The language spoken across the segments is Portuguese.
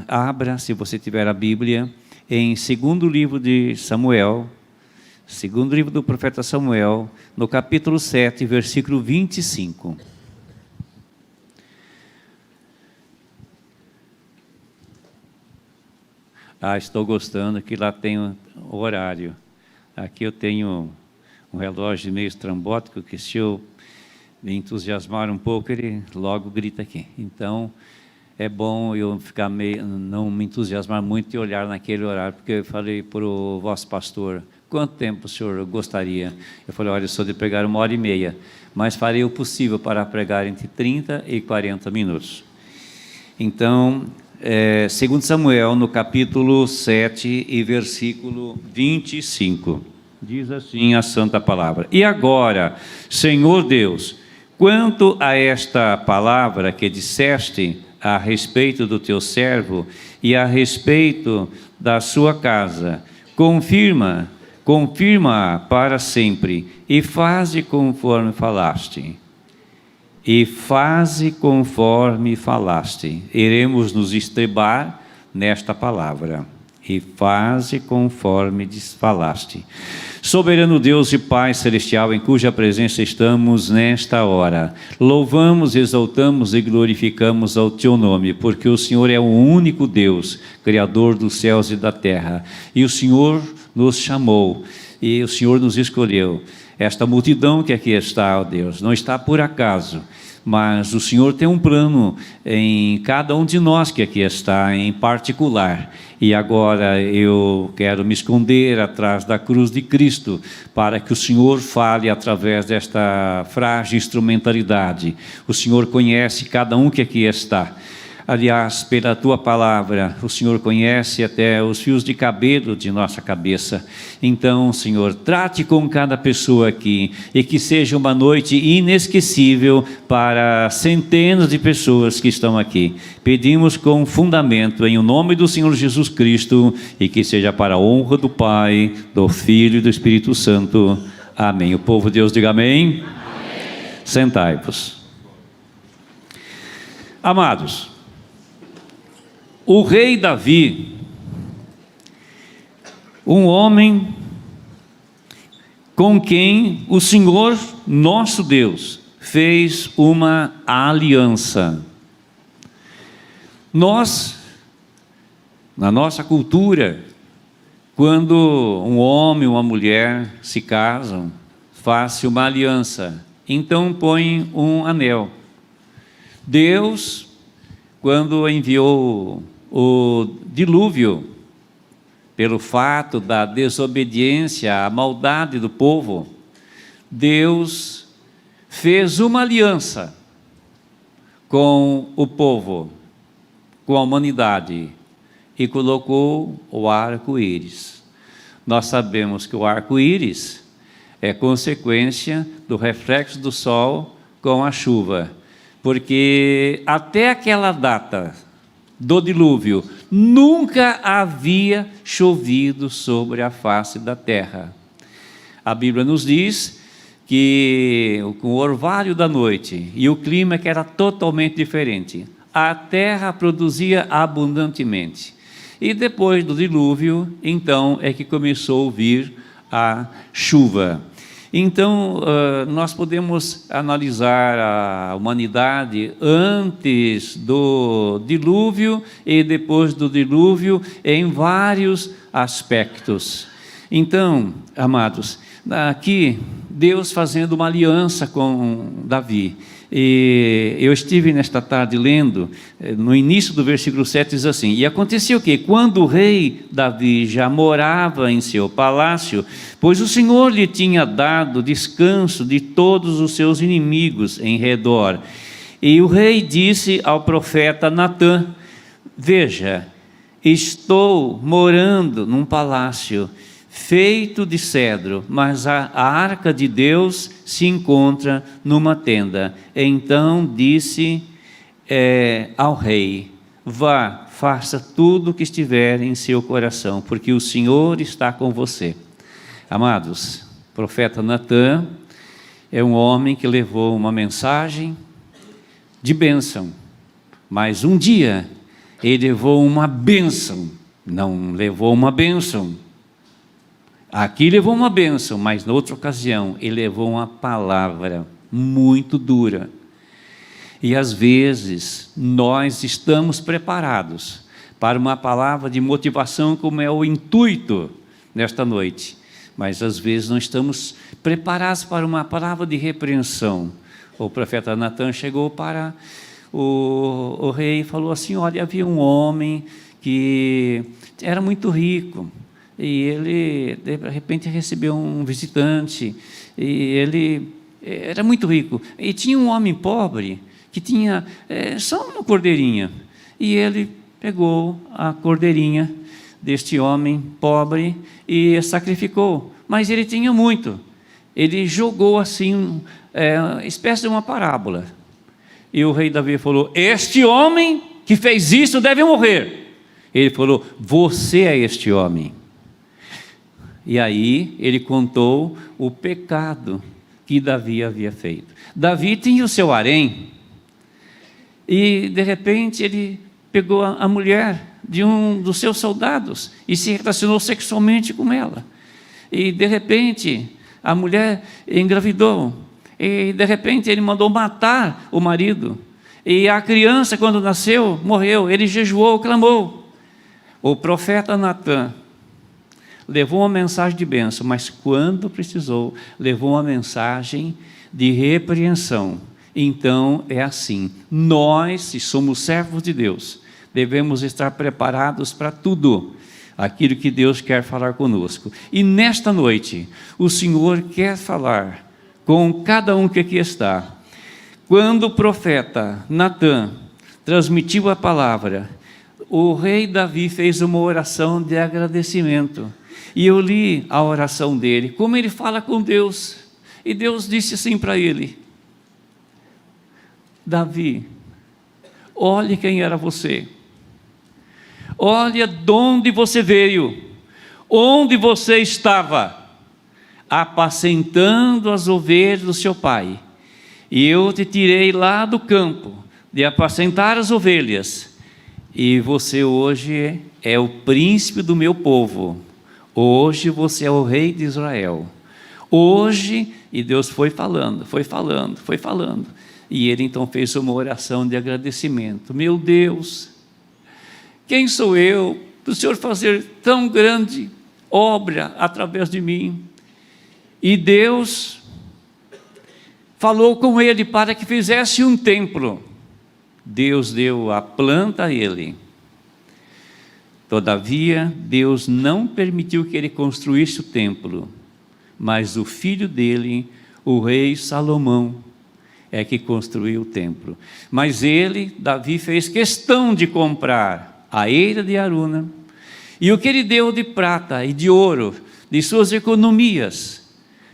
abra, se você tiver a Bíblia, em segundo livro de Samuel, segundo livro do profeta Samuel, no capítulo 7, versículo 25. Estou gostando que lá tem o horário. Aqui eu tenho um relógio meio estrambótico que, se eu me entusiasmar um pouco, ele logo grita aqui. Então, é bom eu ficar não me entusiasmar muito e olhar naquele horário, porque eu falei para o vosso pastor: quanto tempo o senhor gostaria? Eu falei: olha, eu sou de pregar 1h30, mas farei o possível para pregar entre 30 e 40 minutos. Então, segundo Samuel, no capítulo 7 e versículo 25, diz assim a santa palavra: e agora, Senhor Deus, quanto a esta palavra que disseste a respeito do teu servo e a respeito da sua casa, confirma para sempre, e faze conforme falaste. E faze conforme falaste. Iremos nos estrebar nesta palavra. E faze conforme falaste. Soberano Deus e Pai Celestial, em cuja presença estamos nesta hora, louvamos, exaltamos e glorificamos ao Teu nome, porque o Senhor é o único Deus, Criador dos céus e da terra, e o Senhor nos chamou, e o Senhor nos escolheu. Esta multidão que aqui está, ó Deus, não está por acaso, mas o Senhor tem um plano em cada um de nós que aqui está, em particular. E agora eu quero me esconder atrás da cruz de Cristo, para que o Senhor fale através desta frágil instrumentalidade. O Senhor conhece cada um que aqui está. Aliás, pela Tua palavra, o Senhor conhece até os fios de cabelo de nossa cabeça. Então, Senhor, trate com cada pessoa aqui, e que seja uma noite inesquecível para centenas de pessoas que estão aqui. Pedimos com fundamento, em o nome do Senhor Jesus Cristo, e que seja para a honra do Pai, do Filho e do Espírito Santo. Amém. O povo de Deus diga amém. Amém. Sentai-vos. Amados, o rei Davi, um homem com quem o Senhor, nosso Deus, fez uma aliança. Nós, na nossa cultura, quando um homem e uma mulher se casam, faz-se uma aliança, então põe um anel. Deus, quando enviou o dilúvio, pelo fato da desobediência, a maldade do povo, Deus fez uma aliança com o povo, com a humanidade, e colocou o arco-íris. Nós sabemos que o arco-íris é consequência do reflexo do sol com a chuva, porque até aquela data do dilúvio, nunca havia chovido sobre a face da terra. A Bíblia nos diz que com o orvalho da noite e o clima que era totalmente diferente, a terra produzia abundantemente. E depois do dilúvio, então, é que começou a vir a chuva. Então, nós podemos analisar a humanidade antes do dilúvio e depois do dilúvio em vários aspectos. Então, amados, aqui Deus fazendo uma aliança com Davi. E eu estive nesta tarde lendo, no início do versículo 7 diz assim: e aconteceu que, quando o rei Davi já morava em seu palácio, pois o Senhor lhe tinha dado descanso de todos os seus inimigos em redor, e o rei disse ao profeta Natã: veja, estou morando num palácio feito de cedro, mas a arca de Deus se encontra numa tenda. Então disse ao rei: vá, faça tudo o que estiver em seu coração, porque o Senhor está com você. Amados, o profeta Natã é um homem que levou uma mensagem de bênção, mas um dia ele levou uma bênção. Não levou uma bênção. Aqui levou uma bênção, mas na outra ocasião ele levou uma palavra muito dura. E às vezes nós estamos preparados para uma palavra de motivação, como é o intuito nesta noite, mas às vezes não estamos preparados para uma palavra de repreensão. O profeta Natan chegou para o rei e falou assim: olha, havia um homem que era muito rico, e ele de repente recebeu um visitante, e ele era muito rico, e tinha um homem pobre que tinha só uma cordeirinha, e ele pegou a cordeirinha deste homem pobre e sacrificou, mas ele tinha muito. Ele jogou assim, espécie de uma parábola, e o rei Davi falou: este homem que fez isso deve morrer. Ele falou: você é este homem. E aí ele contou o pecado que Davi havia feito. Davi tinha o seu harém, e de repente ele pegou a mulher de um dos seus soldados e se relacionou sexualmente com ela. E de repente a mulher engravidou, e de repente ele mandou matar o marido, e a criança, quando nasceu, morreu. Ele jejuou, clamou. O profeta Natan levou uma mensagem de bênção, mas quando precisou, levou uma mensagem de repreensão. Então é assim, nós, se somos servos de Deus, devemos estar preparados para tudo aquilo que Deus quer falar conosco. E nesta noite, o Senhor quer falar com cada um que aqui está. Quando o profeta Natan transmitiu a palavra, o rei Davi fez uma oração de agradecimento. E eu li a oração dele, como ele fala com Deus. E Deus disse assim para ele: Davi, olhe quem era você. Olha de onde você veio, onde você estava, apacentando as ovelhas do seu pai. E eu te tirei lá do campo, de apacentar as ovelhas, e você hoje é o príncipe do meu povo. Hoje você é o rei de Israel. Hoje, e Deus foi falando, e ele então fez uma oração de agradecimento. Meu Deus, quem sou eu para o Senhor fazer tão grande obra através de mim? E Deus falou com ele para que fizesse um templo. Deus deu a planta a ele. Todavia, Deus não permitiu que ele construísse o templo, mas o filho dele, o rei Salomão, é que construiu o templo. Mas ele, Davi, fez questão de comprar a eira de Aruna, e o que ele deu de prata e de ouro, de suas economias.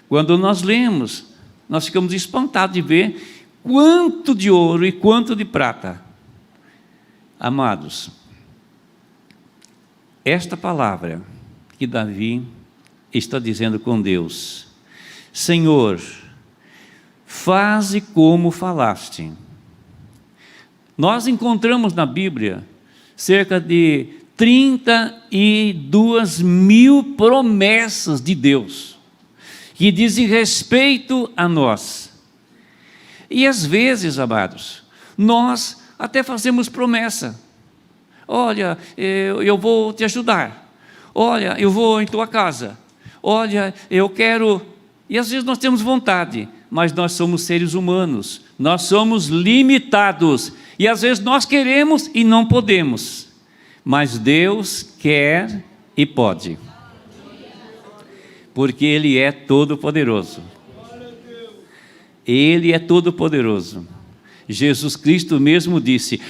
Quando nós lemos, nós ficamos espantados de ver quanto de ouro e quanto de prata. Amados, esta palavra que Davi está dizendo com Deus: Senhor, faze como falaste. Nós encontramos na Bíblia cerca de 32 mil promessas de Deus que dizem respeito a nós. E às vezes, amados, nós até fazemos promessa. Olha, eu vou te ajudar. Olha, eu vou em tua casa. Olha, eu quero... E às vezes nós temos vontade, mas nós somos seres humanos. Nós somos limitados. E às vezes nós queremos e não podemos. Mas Deus quer e pode. Porque Ele é todo-poderoso. Ele é todo-poderoso. Jesus Cristo mesmo disse: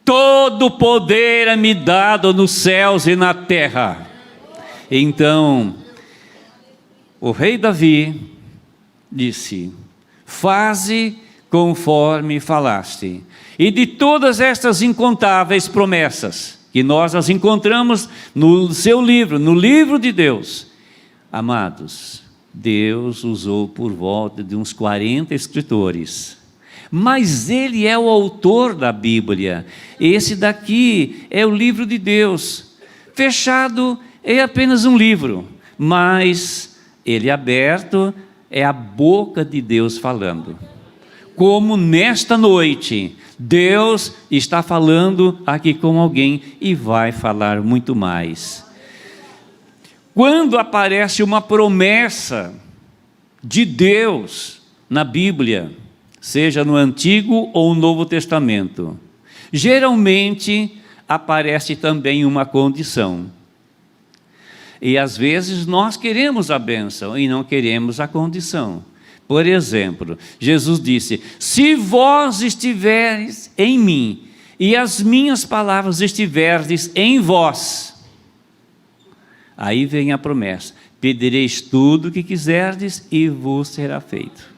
todo poder é me dado nos céus e na terra. Então, o rei Davi disse: faze conforme falaste. E de todas estas incontáveis promessas, que nós as encontramos no seu livro, no livro de Deus, amados, Deus usou por volta de uns 40 escritores mas Ele é o autor da Bíblia. Esse daqui é o livro de Deus. Fechado é apenas um livro, mas ele aberto é a boca de Deus falando. Como nesta noite, Deus está falando aqui com alguém e vai falar muito mais. Quando aparece uma promessa de Deus na Bíblia, seja no Antigo ou no Novo Testamento, geralmente aparece também uma condição. E às vezes nós queremos a bênção e não queremos a condição. Por exemplo, Jesus disse: se vós estiveres em mim e as minhas palavras estiverdes em vós, aí vem a promessa: pedireis tudo o que quiserdes e vos será feito.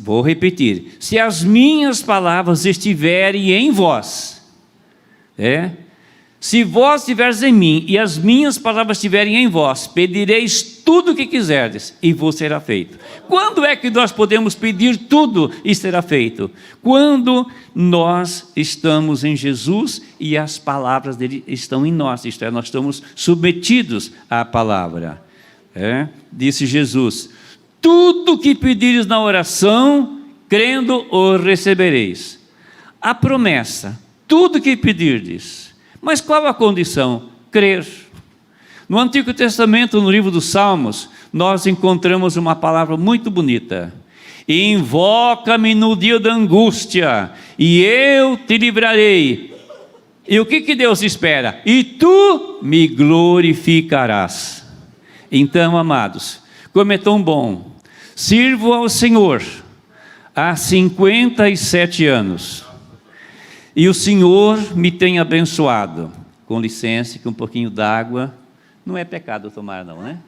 Vou repetir: se as minhas palavras estiverem em vós, se vós estiveres em mim e as minhas palavras estiverem em vós, pedireis tudo o que quiserdes e vos será feito. Quando é que nós podemos pedir tudo e será feito? Quando nós estamos em Jesus e as palavras dele estão em nós, isto é, nós estamos submetidos à palavra. Disse Jesus: tudo que pedires na oração, crendo, o recebereis. A promessa: tudo que pedirdes. Mas qual a condição? Crer. No Antigo Testamento, no livro dos Salmos, nós encontramos uma palavra muito bonita: invoca-me no dia da angústia, e eu te livrarei. E o que Deus espera? E tu me glorificarás. Então, amados, como é tão bom, sirvo ao Senhor há 57 anos, e o Senhor me tem abençoado. Com licença, que um pouquinho d'água, não é pecado tomar não, né?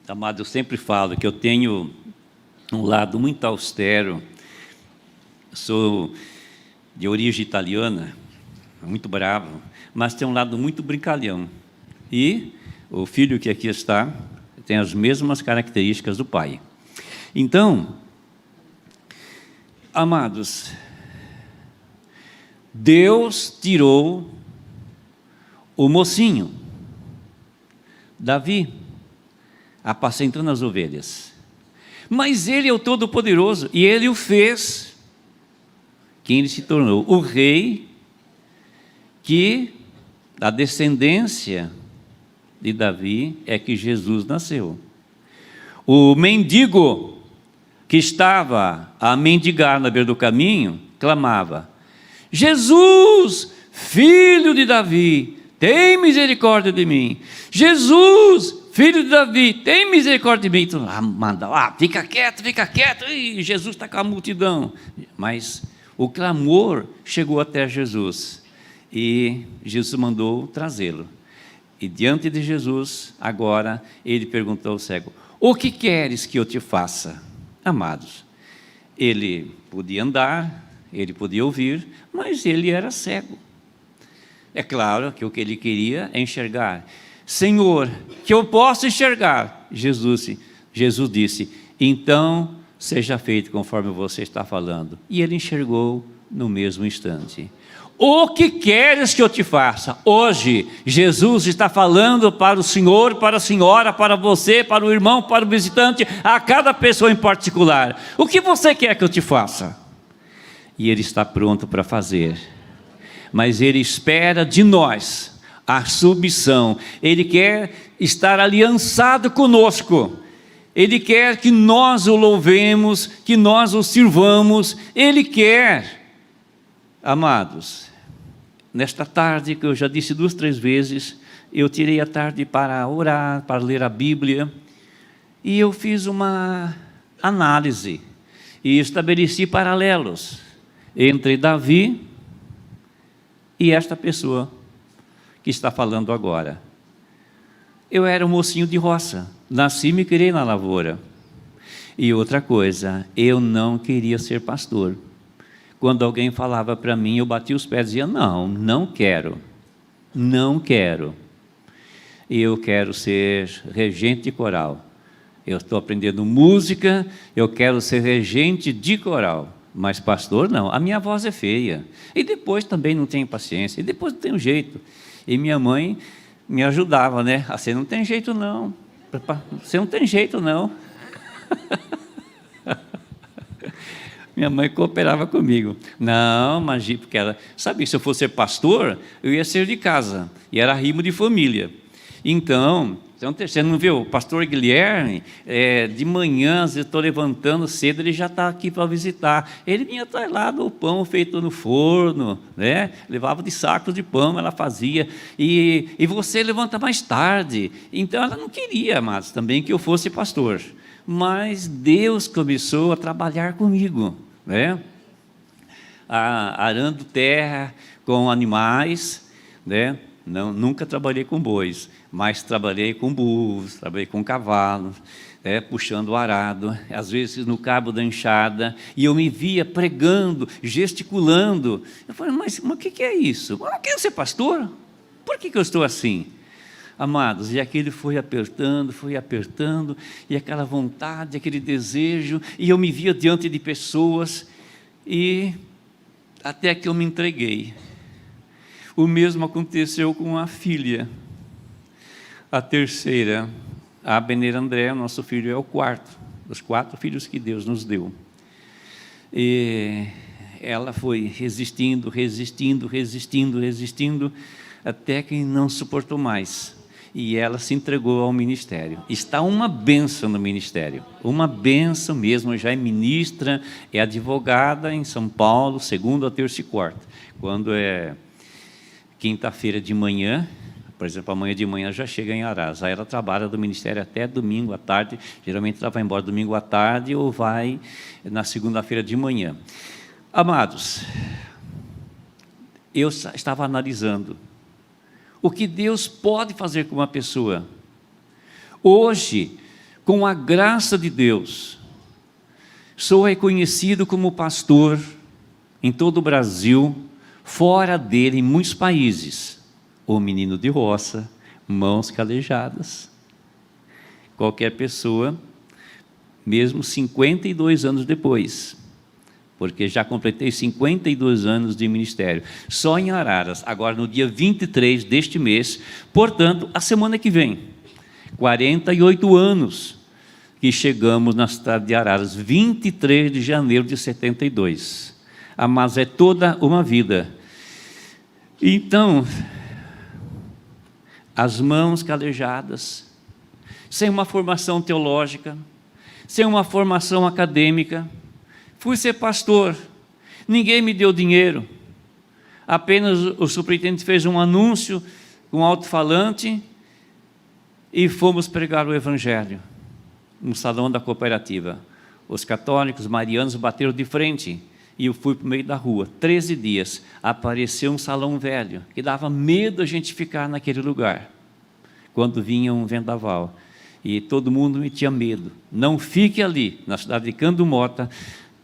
Amado, eu sempre falo que eu tenho um lado muito austero. Eu sou de origem italiana, muito bravo, mas tem um lado muito brincalhão. E o filho que aqui está tem as mesmas características do pai. Então, amados, Deus tirou o mocinho, Davi, apacentando as ovelhas. Mas ele é o Todo-Poderoso e ele o fez. Quem ele se tornou? O rei que, da descendência de Davi, é que Jesus nasceu. O mendigo que estava a mendigar na beira do caminho, clamava: Jesus, filho de Davi, tem misericórdia de mim. Jesus, filho de Davi, tem misericórdia de mim. Então, fica quieto, e Jesus está com a multidão. Mas o clamor chegou até Jesus, e Jesus mandou trazê-lo. E diante de Jesus, agora, ele perguntou ao cego: o que queres que eu te faça? Amados, ele podia andar, ele podia ouvir, mas ele era cego. É claro que o que ele queria é enxergar. Senhor, que eu possa enxergar. Jesus disse: então seja feito conforme você está falando. E ele enxergou no mesmo instante. O que queres que eu te faça? Hoje, Jesus está falando para o senhor, para a senhora, para você, para o irmão, para o visitante, a cada pessoa em particular. O que você quer que eu te faça? E ele está pronto para fazer. Mas ele espera de nós a submissão. Ele quer estar aliançado conosco. Ele quer que nós o louvemos, que nós o sirvamos. Ele quer. Amados, nesta tarde, que eu já disse 2, 3 vezes, eu tirei a tarde para orar, para ler a Bíblia, e eu fiz uma análise, e estabeleci paralelos entre Davi e esta pessoa que está falando agora. Eu era um mocinho de roça, nasci e me criei na lavoura. E outra coisa, eu não queria ser pastor. Quando alguém falava para mim, eu batia os pés e dizia: não quero, não quero. e eu quero ser regente de coral. Eu estou aprendendo música, eu quero ser regente de coral. Mas pastor, não, a minha voz é feia. E depois também não tenho paciência, e depois não tenho jeito. E minha mãe me ajudava, né? Você não tem jeito não, você não tem jeito não. Minha mãe cooperava comigo. Não, mas porque ela sabia que se eu fosse ser pastor, eu ia ser de casa, e era rimo de família. Então, você não viu? O pastor Guilherme, de manhã, às vezes estou levantando cedo, ele já está aqui para visitar. Ele vinha atrás lá do pão feito no forno, né? Levava de sacos de pão, ela fazia. E você levanta mais tarde. Então, ela não queria, mas também que eu fosse pastor. Mas Deus começou a trabalhar comigo, né? Arando terra com animais, né? Não, nunca trabalhei com bois, mas trabalhei com burros, trabalhei com cavalos, puxando o arado, às vezes no cabo da enxada, e eu me via pregando, gesticulando. Eu falei, mas o que é isso? Eu não quero ser pastor? Por que eu estou assim? Amados, e aquele foi apertando, e aquela vontade, aquele desejo, e eu me via diante de pessoas, e até que eu me entreguei. O mesmo aconteceu com a filha, a terceira, a Abner André, nosso filho é o quarto, dos 4 filhos que Deus nos deu. E ela foi resistindo, até que não suportou mais. E ela se entregou ao ministério. Está uma bênção no ministério, uma bênção mesmo, já é ministra, é advogada em São Paulo, segunda, terça e quarta. Quando é quinta-feira de manhã, por exemplo, amanhã de manhã já chega em Araras. Aí ela trabalha do ministério até domingo à tarde. Geralmente ela vai embora domingo à tarde ou vai na segunda-feira de manhã. Amados, eu estava analisando o que Deus pode fazer com uma pessoa. Hoje, com a graça de Deus, sou reconhecido como pastor em todo o Brasil, fora dele, em muitos países. O menino de roça, mãos calejadas. Qualquer pessoa, mesmo 52 anos depois, porque já completei 52 anos de ministério, só em Araras, agora no dia 23 deste mês, portanto, a semana que vem, 48 anos que chegamos na cidade de Araras, 23 de janeiro de 72. Mas é toda uma vida. Então, as mãos calejadas, sem uma formação teológica, sem uma formação acadêmica, fui ser pastor, ninguém me deu dinheiro, apenas o superintendente fez um anúncio com alto-falante e fomos pregar o evangelho no salão da cooperativa. Os católicos, marianos bateram de frente e eu fui para o meio da rua. 13 dias, apareceu um salão velho, que dava medo a gente ficar naquele lugar, quando vinha um vendaval, e todo mundo me tinha medo. Não fique ali, na cidade de Candumota,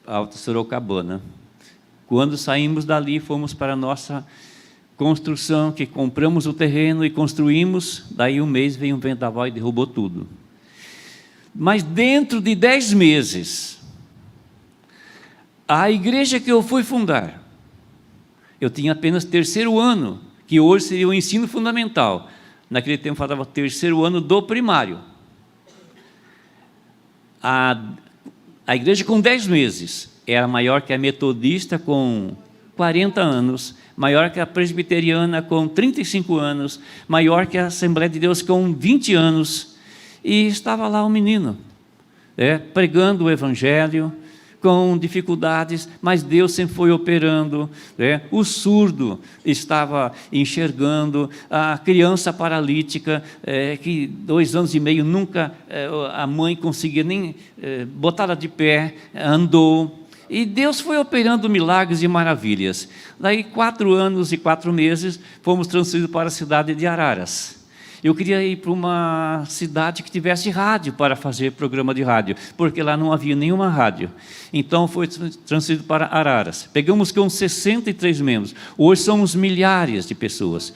Alto Sorocabana. Quando saímos dali, fomos para a nossa construção, que compramos o terreno e construímos, daí um mês veio um vendaval e derrubou tudo. Mas dentro de 10 meses, a igreja que eu fui fundar, eu tinha apenas 3º ano, que hoje seria o ensino fundamental. Naquele tempo falava 3º ano do primário. A igreja com 10 meses era maior que a metodista com 40 anos, maior que a presbiteriana com 35 anos, maior que a Assembleia de Deus com 20 anos. E estava lá um menino, pregando o evangelho, com dificuldades, mas Deus sempre foi operando. O surdo estava enxergando, a criança paralítica, que 2 anos e meio nunca a mãe conseguia nem botá-la de pé, andou. E Deus foi operando milagres e maravilhas. Daí 4 anos e 4 meses, fomos transferidos para a cidade de Araras. Eu queria ir para uma cidade que tivesse rádio para fazer programa de rádio, porque lá não havia nenhuma rádio. Então foi transferido para Araras. Pegamos com 63 membros. Hoje somos milhares de pessoas.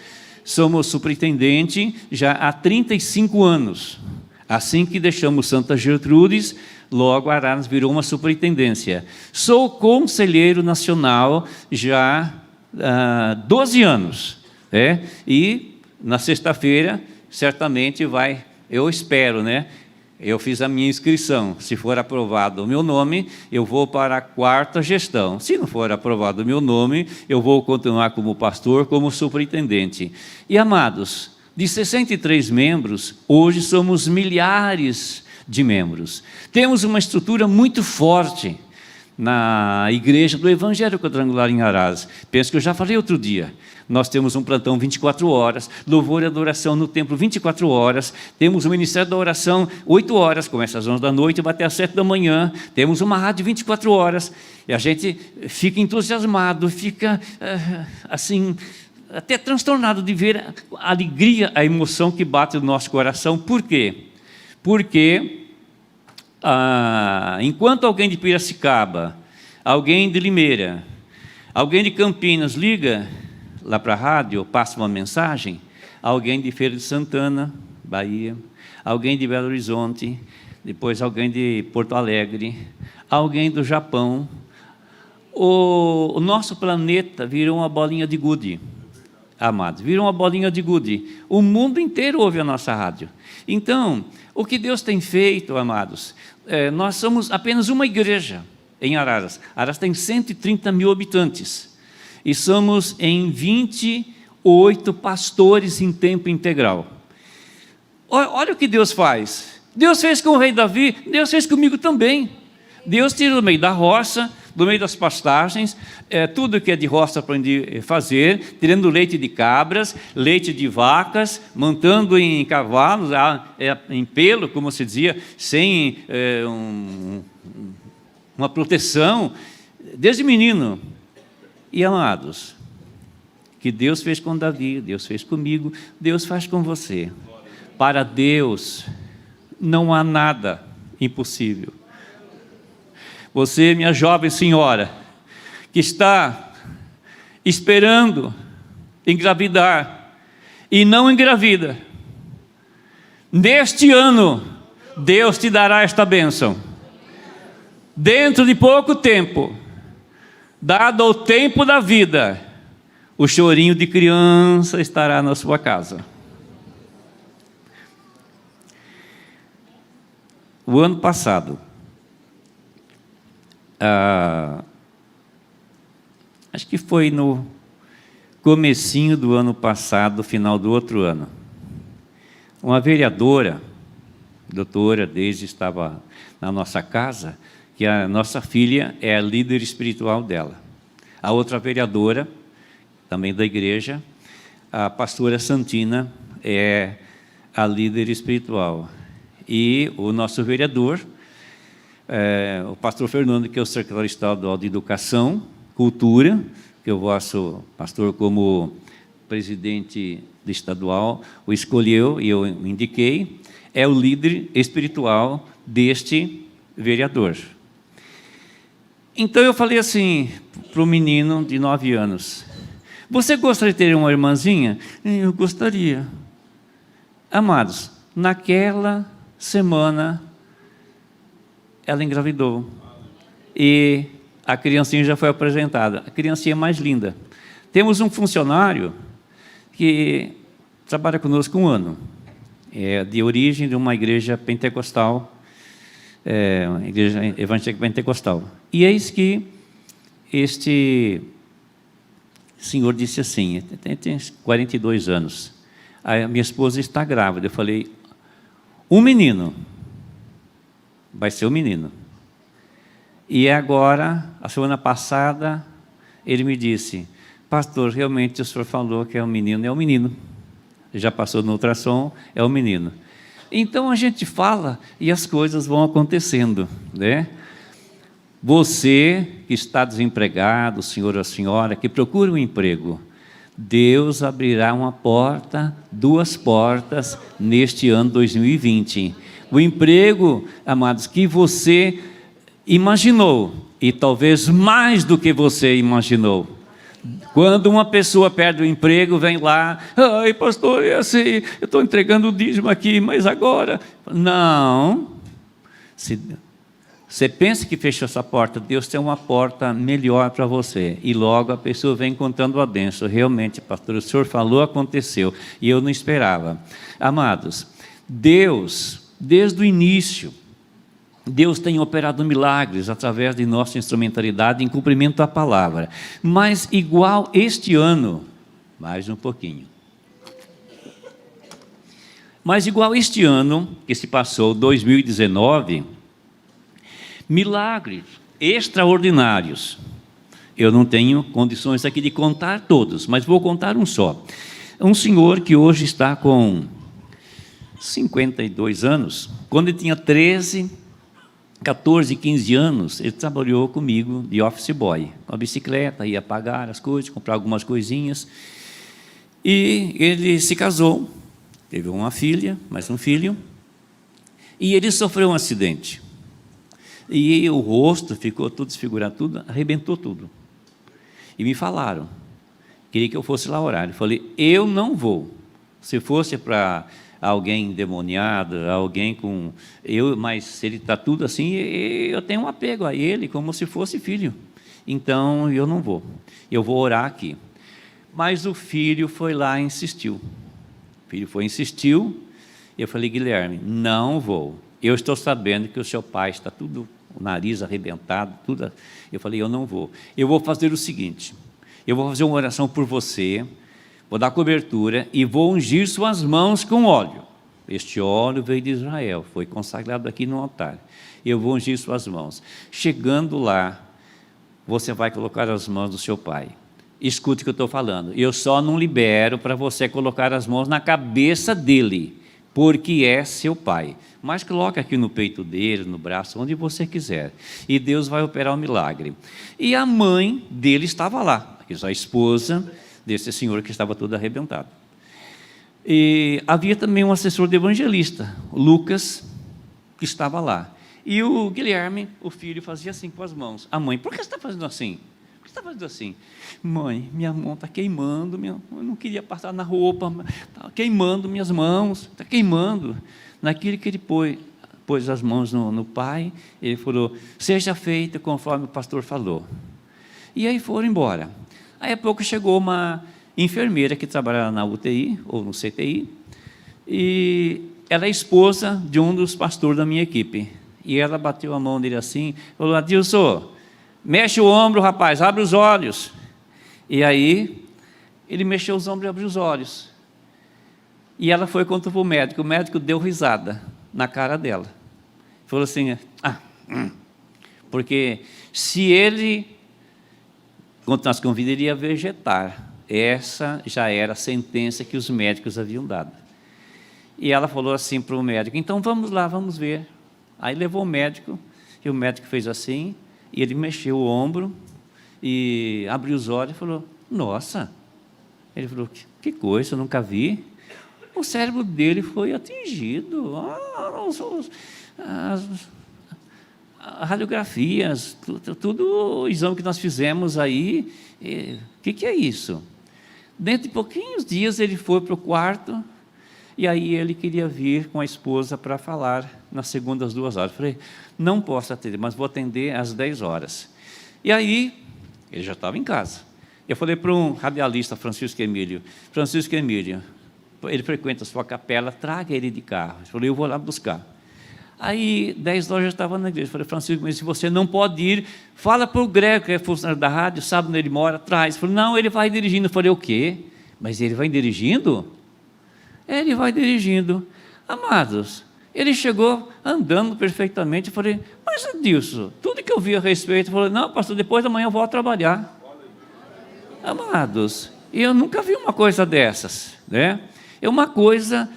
somos superintendente já há 35 anos. Assim que deixamos Santa Gertrudes, logo Araras virou uma superintendência. Sou conselheiro nacional já há 12 anos. E na sexta-feira, certamente vai, eu espero, eu fiz a minha inscrição. Se for aprovado o meu nome, eu vou para a 4ª gestão. Se não for aprovado o meu nome, eu vou continuar como pastor, como superintendente. E, amados, de 63 membros, hoje somos milhares de membros. Temos uma estrutura muito forte na igreja do Evangelho Quadrangular em Araras. Penso que eu já falei outro dia. Nós temos um plantão 24 horas, louvor e adoração no templo 24 horas, temos o Ministério da Oração 8 horas, começa às 11 da noite e vai até às 7 da manhã, temos uma rádio 24 horas, e a gente fica entusiasmado, fica assim, até transtornado de ver a alegria, a emoção que bate no nosso coração. Por quê? Porque enquanto alguém de Piracicaba, alguém de Limeira, alguém de Campinas liga lá para a rádio, passa uma mensagem, alguém de Feira de Santana, Bahia, alguém de Belo Horizonte, depois alguém de Porto Alegre, alguém do Japão, o nosso planeta virou uma bolinha de gude, amados, virou uma bolinha de gude, o mundo inteiro ouve a nossa rádio. Então, o que Deus tem feito, amados, nós somos apenas uma igreja em Araras. Araras tem 130 mil habitantes. E somos em 28 pastores em tempo integral. Olha o que Deus faz. Deus fez com o rei Davi, Deus fez comigo também. Deus tira do meio da roça, do meio das pastagens, tudo que é de roça aprendi a fazer, tirando leite de cabras, leite de vacas, montando em cavalos, em pelo, como se dizia, sem uma proteção, desde menino. E, amados, que Deus fez com Davi, Deus fez comigo, Deus faz com você. Para Deus não há nada impossível. Você, minha jovem senhora, que está esperando engravidar e não engravida, neste ano, Deus te dará esta bênção. Dentro de pouco tempo, dado o tempo da vida, o chorinho de criança estará na sua casa. O ano passado, acho que foi no comecinho do ano passado, final do outro ano, uma vereadora, doutora Deise, estava na nossa casa, que a nossa filha é a líder espiritual dela. A outra vereadora, também da igreja, a pastora Santina, é a líder espiritual. E o nosso vereador, o pastor Fernando, que é o secretário estadual de Educação, Cultura, que o vosso pastor, como presidente do estadual, o escolheu e eu indiquei, é o líder espiritual deste vereador. Então eu falei assim para o menino de 9 anos, você gostaria de ter uma irmãzinha? Eu gostaria. Amados, naquela semana ela engravidou e a criancinha já foi apresentada, a criancinha mais linda. Temos um funcionário que trabalha conosco 1 ano, é de origem de uma igreja pentecostal, uma igreja evangélica pentecostal. E eis que este senhor disse assim, tem 42 anos, a minha esposa está grávida. Eu falei, um menino, vai ser um menino. E agora, a semana passada, ele me disse, pastor, realmente o senhor falou que é um menino, é um menino. Já passou no ultrassom, é um menino. Então a gente fala e as coisas vão acontecendo, né? Você que está desempregado, senhor ou senhora, que procura um emprego, Deus abrirá uma porta, 2 portas neste ano 2020. O emprego, amados, que você imaginou, e talvez mais do que você imaginou, Quando uma pessoa perde o emprego, vem lá, ai pastor, é assim, eu estou entregando o dízimo aqui, mas agora... Não. Você pensa que fechou essa porta, Deus tem uma porta melhor para você. E logo a pessoa vem contando a bênção. Realmente, pastor, o senhor falou, aconteceu. E eu não esperava. Amados, Deus, desde o início, Deus tem operado milagres através de nossa instrumentalidade em cumprimento da palavra. Mas igual este ano, mais um pouquinho. Mas igual este ano que se passou, 2019, milagres extraordinários. Eu não tenho condições aqui de contar todos, mas vou contar um só. Um senhor que hoje está com 52 anos, quando ele tinha 13, 14, 15 anos, ele trabalhou comigo de office boy, com a bicicleta, ia pagar as coisas, comprar algumas coisinhas, e ele se casou, teve uma filha, mais um filho, e ele sofreu um acidente. E o rosto ficou tudo desfigurado, tudo, arrebentou tudo. E me falaram, queria que eu fosse lá orar. Eu falei, eu não vou. Se fosse para alguém endemoniado, alguém com... mas se ele está tudo assim, eu tenho um apego a ele, como se fosse filho. Então, eu não vou. Eu vou orar aqui. Mas o filho foi lá e insistiu. O filho insistiu, e eu falei, Guilherme, não vou. Eu estou sabendo que o seu pai está tudo... o nariz arrebentado, tudo. Eu falei, eu não vou. Eu vou fazer o seguinte, eu vou fazer uma oração por você, vou dar cobertura e vou ungir suas mãos com óleo. Este óleo veio de Israel, foi consagrado aqui no altar. Eu vou ungir suas mãos. Chegando lá, você vai colocar as mãos do seu pai. Escute o que eu estou falando. Eu só não libero para você colocar as mãos na cabeça dele, porque é seu pai. Mas coloca aqui no peito dele, no braço, onde você quiser. E Deus vai operar o milagre. E a mãe dele estava lá, a esposa desse senhor que estava todo arrebentado. E havia também um assessor de evangelista, Lucas, que estava lá. E o Guilherme, o filho, fazia assim com as mãos. A mãe, por que você está fazendo assim? Por que você está fazendo assim? Mãe, minha mão está queimando, eu não queria passar na roupa, está queimando minhas mãos, está queimando. Naquilo que ele pôs as mãos no pai, ele falou, seja feito conforme o pastor falou. E aí foram embora. Aí a pouco chegou uma enfermeira que trabalhava na UTI, ou no CTI, e ela é esposa de um dos pastores da minha equipe. E ela bateu a mão dele assim, falou, Adilson, mexe o ombro, rapaz, abre os olhos. E aí, ele mexeu os ombros e abriu os olhos. E ela foi contra o médico deu risada na cara dela. Falou assim, porque se ele continuasse com vida, ele ia vegetar. Essa já era a sentença que os médicos haviam dado. E ela falou assim para o médico, então vamos lá, vamos ver. Aí levou o médico, e o médico fez assim, e ele mexeu o ombro, e abriu os olhos e falou, nossa. Ele falou, que coisa, eu nunca vi. O cérebro dele foi atingido, as radiografias, tudo o exame que nós fizemos aí, o que é isso? Dentro de pouquinhos dias ele foi para o quarto, e aí ele queria vir com a esposa para falar nas segundas 2 horas. Falei, não posso atender, mas vou atender às 10 horas. E aí, ele já estava em casa. Eu falei para um radialista, Francisco Emílio, ele frequenta a sua capela, traga ele de carro. Eu falei, eu vou lá buscar. Aí, 10 horas, eu já estava na igreja. Eu falei, Francisco, mas se você não pode ir, fala para o Grego, que é funcionário da rádio, sabe onde ele mora, traz. Eu falei, não, ele vai dirigindo. Eu falei, o quê? Mas ele vai dirigindo? Ele vai dirigindo. Amados, ele chegou andando perfeitamente. Eu falei, mas Adilson, tudo que eu vi a respeito, eu falei, não, pastor, depois da manhã eu vou trabalhar. Amados, eu nunca vi uma coisa dessas, né? É uma coisa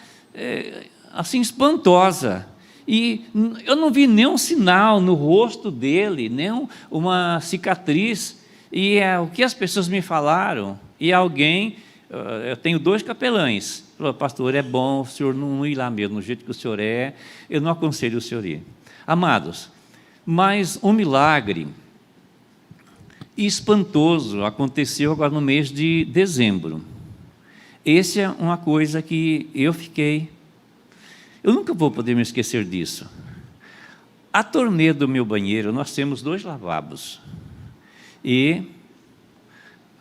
assim espantosa, e eu não vi nenhum sinal no rosto dele, nem uma cicatriz, e o que as pessoas me falaram, e alguém, eu tenho 2 capelães, falou, pastor, é bom o senhor não ir lá mesmo, do jeito que o senhor é, eu não aconselho o senhor ir. Amados, mas um milagre espantoso aconteceu agora no mês de dezembro. Essa é uma coisa que eu nunca vou poder me esquecer disso. A torneira do meu banheiro, nós temos 2 lavabos. E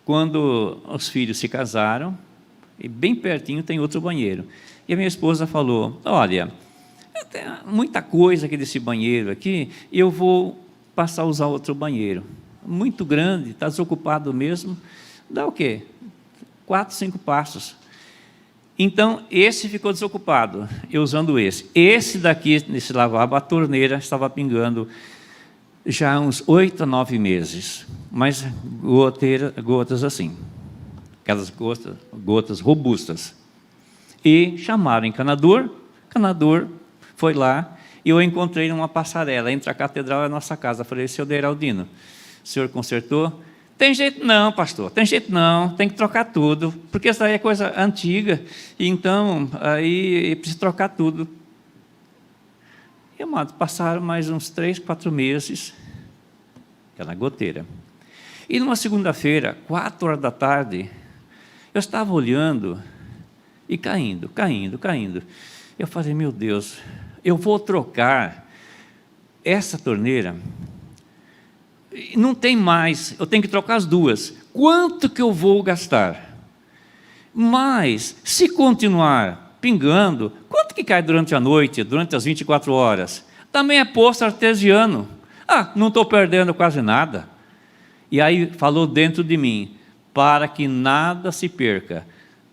quando os filhos se casaram, e bem pertinho tem outro banheiro. E a minha esposa falou: olha, tem muita coisa aqui desse banheiro aqui, eu vou passar a usar outro banheiro. Muito grande, está desocupado mesmo. Dá o quê? 4, 5 passos. Então, esse ficou desocupado, eu usando esse. Esse daqui, nesse lavabo, a torneira estava pingando já há uns 8 a 9 meses. Mas gotas assim, aquelas gotas robustas. E chamaram encanador, o encanador foi lá, e eu encontrei numa passarela entre a catedral e a nossa casa. Falei: seu Deraldino, o senhor consertou? Tem jeito não, pastor, tem jeito não, tem que trocar tudo, porque essa aí é coisa antiga, então aí precisa trocar tudo. E, amados, passaram mais uns 3, 4 meses, aquela goteira. E numa segunda-feira, 4 horas da tarde, eu estava olhando e caindo. Eu falei: meu Deus, eu vou trocar essa torneira. Não tem mais, eu tenho que trocar as 2. Quanto que eu vou gastar? Mas, se continuar pingando, quanto que cai durante a noite, durante as 24 horas? Também é poço artesiano. Não estou perdendo quase nada. E aí falou dentro de mim: para que nada se perca.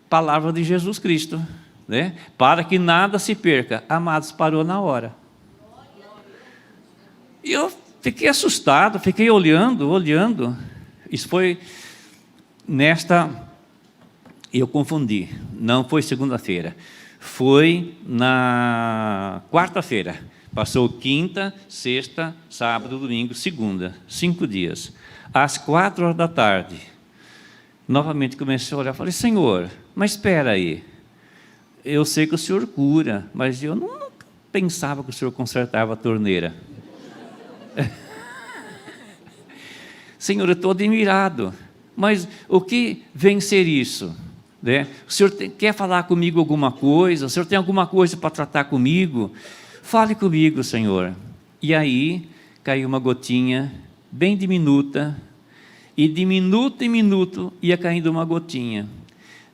Palavra de Jesus Cristo, né? Para que nada se perca. Amados, parou na hora. E eu fiquei assustado, fiquei olhando. Isso foi eu confundi, não foi segunda-feira, foi na quarta-feira. Passou quinta, sexta, sábado, domingo, segunda, 5 dias. Às 4 horas da tarde, novamente comecei a olhar, falei: Senhor, mas espera aí, eu sei que o Senhor cura, mas eu não pensava que o Senhor consertava a torneira. Senhor, eu estou admirado, mas o que vem ser isso? Né? O Senhor quer falar comigo alguma coisa? O Senhor tem alguma coisa para tratar comigo? Fale comigo, Senhor. E aí caiu uma gotinha bem diminuta, e de minuto em minuto ia caindo uma gotinha.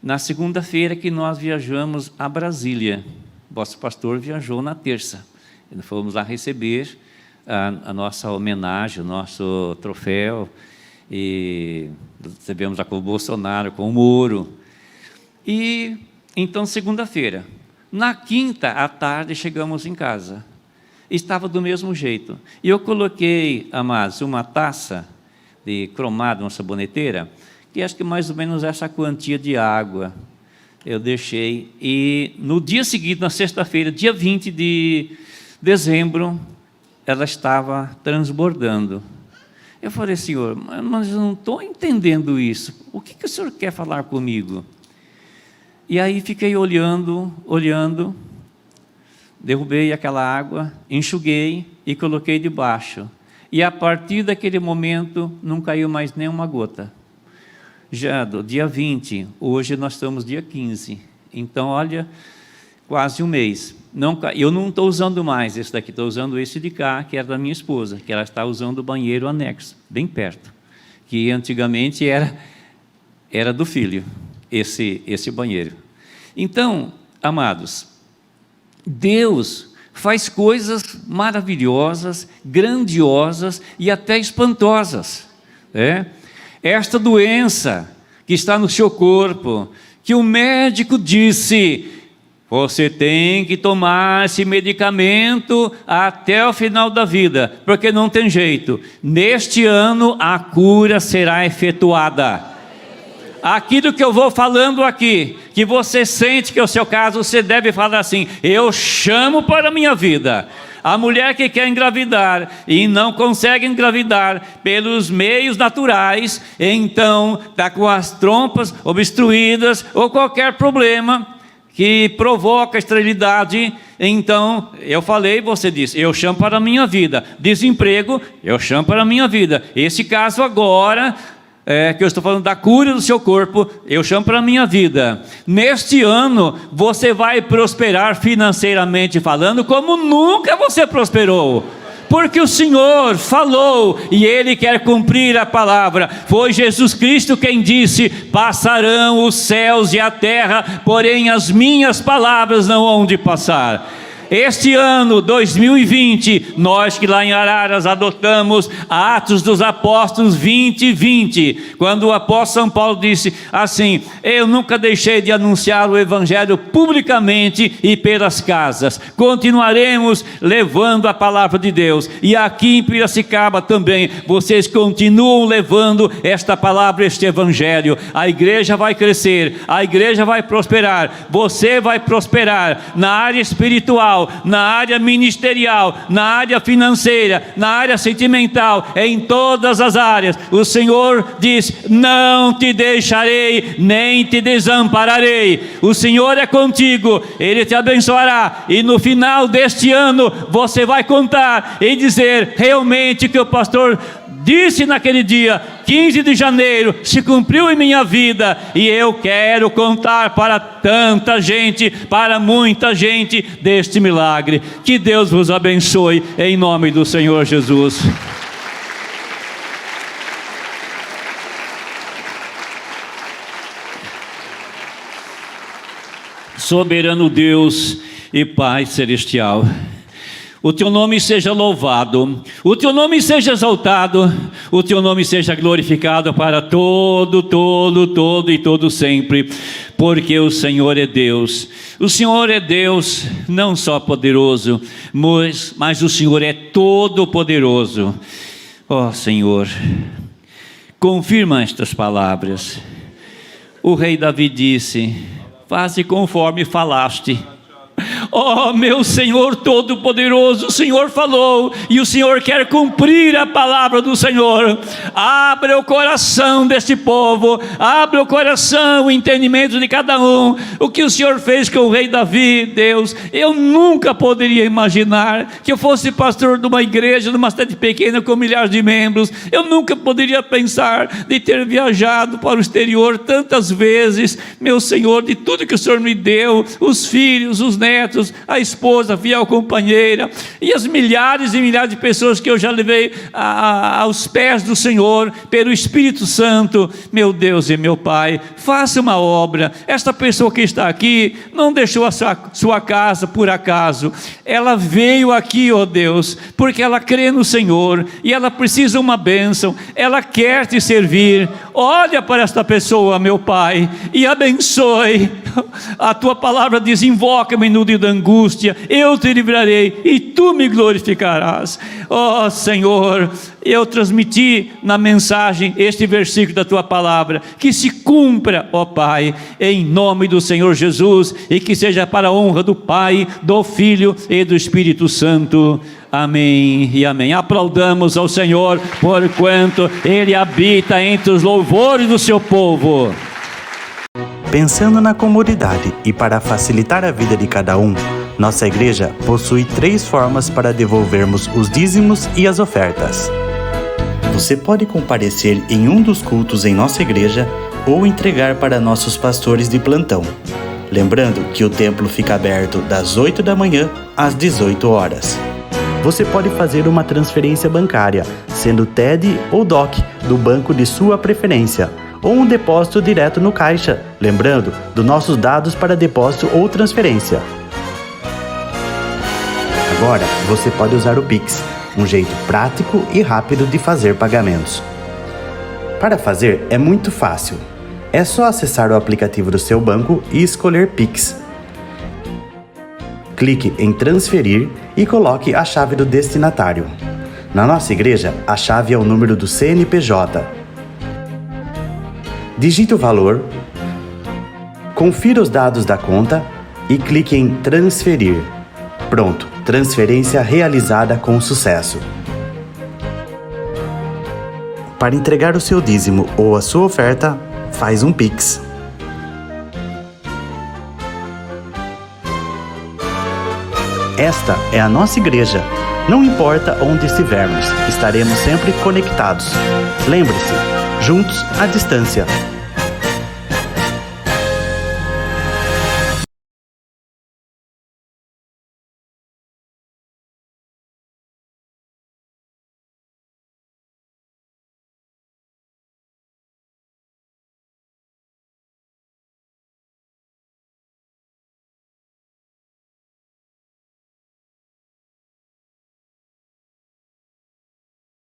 Na segunda-feira que nós viajamos a Brasília, vosso pastor viajou na terça, e nós fomos lá receber a nossa homenagem, o nosso troféu, e recebemos lá com o Bolsonaro, com o Moro. E então, segunda-feira, na quinta à tarde, chegamos em casa, estava do mesmo jeito, e eu coloquei, amados, uma taça de cromado, uma saboneteira, que acho que mais ou menos essa quantia de água eu deixei, e no dia seguinte, na sexta-feira, dia 20 de dezembro, ela estava transbordando. Eu falei: Senhor, mas eu não estou entendendo isso, o que o Senhor quer falar comigo? E aí fiquei olhando, derrubei aquela água, enxuguei e coloquei debaixo, e a partir daquele momento não caiu mais nenhuma gota. Já do dia 20, hoje nós estamos dia 15, então olha, quase um mês. Eu não estou usando mais esse daqui, estou usando esse de cá, que era da minha esposa, que ela está usando o banheiro anexo, bem perto, que antigamente era do filho, esse banheiro. Então, amados, Deus faz coisas maravilhosas, grandiosas e até espantosas. Esta doença que está no seu corpo, que o médico disse: você tem que tomar esse medicamento até o final da vida, porque não tem jeito. Neste ano a cura será efetuada. Aquilo que eu vou falando aqui, que você sente que é o seu caso, você deve falar assim: eu chamo para a minha vida. A mulher que quer engravidar e não consegue engravidar pelos meios naturais, então está com as trompas obstruídas ou qualquer problema, que provoca esterilidade. Então, eu falei, você disse, eu chamo para a minha vida. Desemprego, eu chamo para a minha vida. Esse caso agora, que eu estou falando da cura do seu corpo, eu chamo para a minha vida. Neste ano, você vai prosperar financeiramente falando, como nunca você prosperou. Porque o Senhor falou e Ele quer cumprir a palavra. Foi Jesus Cristo quem disse: passarão os céus e a terra, porém as minhas palavras não hão de passar. Este ano 2020, nós que lá em Araras adotamos Atos dos Apóstolos 20:20, quando o apóstolo São Paulo disse assim: eu nunca deixei de anunciar o Evangelho publicamente e pelas casas, continuaremos levando a palavra de Deus. E aqui em Piracicaba também, vocês continuam levando esta palavra, este Evangelho. A igreja vai crescer, a igreja vai prosperar, você vai prosperar na área espiritual, na área ministerial, na área financeira, na área sentimental, em todas as áreas. O Senhor diz: não te deixarei, nem te desampararei. O Senhor é contigo, Ele te abençoará, e no final deste ano, você vai contar e dizer realmente que o pastor disse naquele dia, 15 de janeiro, se cumpriu em minha vida, e eu quero contar para tanta gente, para muita gente, deste milagre. Que Deus vos abençoe, em nome do Senhor Jesus. Soberano Deus e Pai celestial, o teu nome seja louvado, o teu nome seja exaltado, o teu nome seja glorificado para todo e todo sempre, porque o Senhor é Deus. O Senhor é Deus, não só poderoso, mas o Senhor é todo poderoso. Ó Senhor, confirma estas palavras. O rei Davi disse: faze conforme falaste. Oh meu Senhor Todo-Poderoso, o Senhor falou e o Senhor quer cumprir a palavra do Senhor. Abre o coração deste povo, abre o coração, o entendimento de cada um. O que o Senhor fez com o rei Davi, Deus, eu nunca poderia imaginar que eu fosse pastor de uma igreja, de uma cidade pequena com milhares de membros. Eu nunca poderia pensar de ter viajado para o exterior tantas vezes, meu Senhor, de tudo que o Senhor me deu, os filhos, os netos, a esposa, a fiel companheira, e as milhares e milhares de pessoas que eu já levei aos pés do Senhor, pelo Espírito Santo. Meu Deus e meu Pai, faça uma obra. Esta pessoa que está aqui não deixou a sua casa por acaso, ela veio aqui, ó Deus, porque ela crê no Senhor, e ela precisa uma bênção, ela quer te servir. Olha para esta pessoa, meu Pai, e abençoe. A tua palavra diz: invoca-me no dia da angústia, eu te livrarei e tu me glorificarás. Ó Senhor, eu transmiti na mensagem este versículo da tua palavra, que se cumpra, ó Pai, em nome do Senhor Jesus, e que seja para a honra do Pai, do Filho e do Espírito Santo. Amém e amém. Aplaudamos ao Senhor, porquanto Ele habita entre os louvores do seu povo. Pensando na comunidade e para facilitar a vida de cada um, nossa igreja possui 3 formas para devolvermos os dízimos e as ofertas. Você pode comparecer em um dos cultos em nossa igreja ou entregar para nossos pastores de plantão. Lembrando que o templo fica aberto das 8 da manhã às 18 horas. Você pode fazer uma transferência bancária, sendo TED ou DOC, do banco de sua preferência, ou um depósito direto no caixa, lembrando dos nossos dados para depósito ou transferência. Agora, você pode usar o Pix, um jeito prático e rápido de fazer pagamentos. Para fazer, é muito fácil. É só acessar o aplicativo do seu banco e escolher Pix. Clique em transferir e coloque a chave do destinatário. Na nossa igreja, a chave é o número do CNPJ. Digite o valor, confira os dados da conta e clique em transferir. Pronto, transferência realizada com sucesso. Para entregar o seu dízimo ou a sua oferta, faz um Pix. Esta é a nossa igreja. Não importa onde estivermos, estaremos sempre conectados. Lembre-se, juntos à distância.